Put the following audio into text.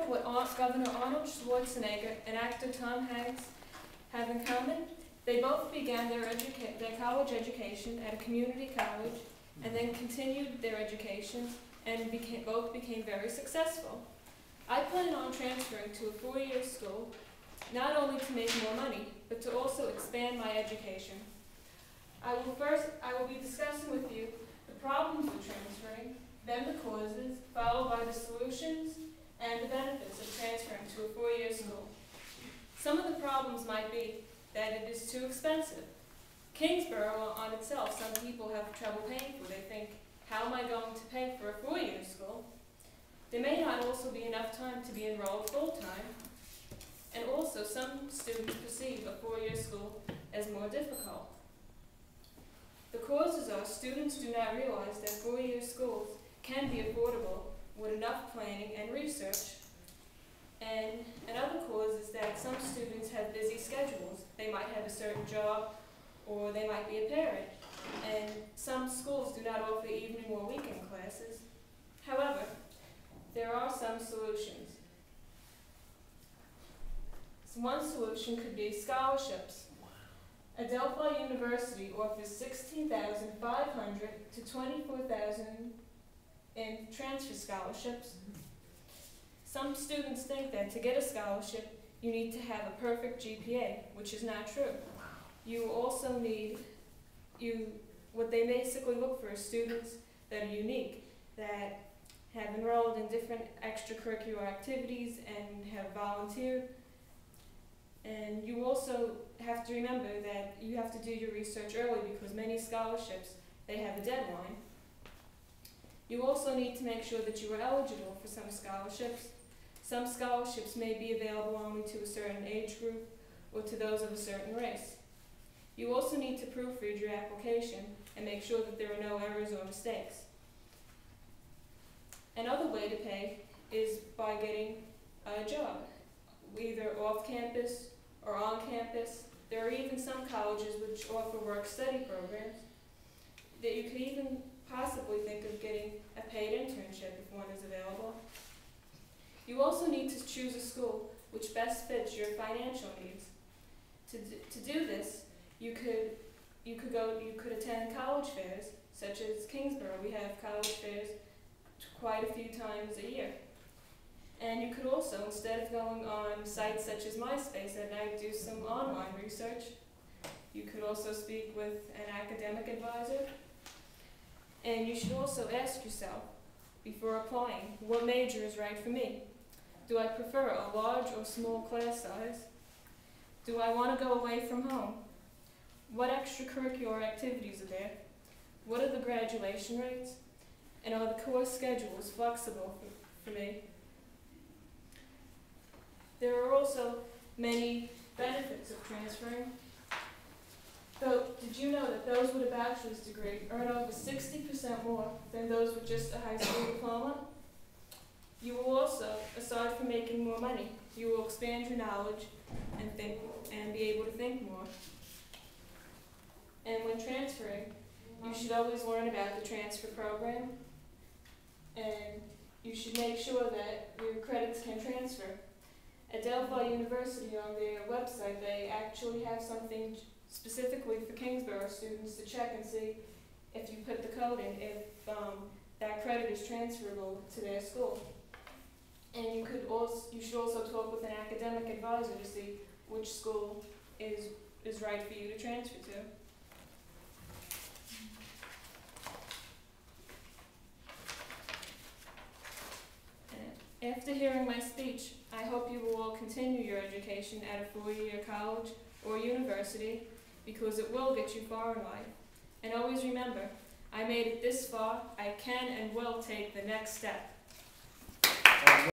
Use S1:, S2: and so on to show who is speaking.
S1: what Governor Arnold Schwarzenegger and actor Tom Hanks have in common? They both began their college education at a community college and then continued their education and both became very successful. I plan on transferring to a four-year school, not only to make more money, but to also expand my education. I will be discussing with you the problems of transferring, then the causes, followed by the solutions and the benefits of transferring to a four-year school. Some of the problems might be that it is too expensive. Kingsborough on itself, some people have trouble paying for. They think, how am I going to pay for a four-year school? There may not also be enough time to be enrolled full-time, and also some students perceive a four-year school as more difficult. The causes are students do not realize that four-year schools can be affordable with enough planning and research. And another cause is that some students have busy schedules. They might have a certain job, or they might be a parent. And some schools do not offer evening or weekend classes. However, there are some solutions. So one solution could be scholarships. Adelphi University offers $16,500 to $24,000 in transfer scholarships. Some students think that to get a scholarship, you need to have a perfect GPA, which is not true. You also need, what they basically look for is students that are unique, that have enrolled in different extracurricular activities and have volunteered. And you also have to remember that you have to do your research early because many scholarships, they have a deadline. You also need to make sure that you are eligible for some scholarships. Some scholarships may be available only to a certain age group or to those of a certain race. You also need to proofread your application and make sure that there are no errors or mistakes. Another way to pay is by getting a job, either off campus or on campus. There are even some colleges which offer work-study programs that you could even possibly think of getting a paid internship if one is available. You also need to choose a school which best fits your financial needs. To do this, you could attend college fairs, such as Kingsborough. We have college fairs quite a few times a year. And you could also, instead of going on sites such as MySpace at night, do some online research. You could also speak with an academic advisor. And you should also ask yourself, before applying, what major is right for me? Do I prefer a large or small class size? Do I want to go away from home? What extracurricular activities are there? What are the graduation rates? And are the course schedules flexible for me? There are also many benefits of transferring. Though, did you know that those with a bachelor's degree earn over 60% more than those with just a high school diploma? You will also, aside from making more money, you will expand your knowledge and be able to think more. And when transferring, you should always learn about the transfer program, and you should make sure that your credits can transfer. At Adelphi University, on their website, they actually have something specifically for Kingsborough students to check and see if you put the code in, if that credit is transferable to their school. And you should also talk with an academic advisor to see which school is right for you to transfer to. After hearing my speech, I hope you will all continue your education at a four-year college or university, because it will get you far in life. And always remember, I made it this far, I can and will take the next step.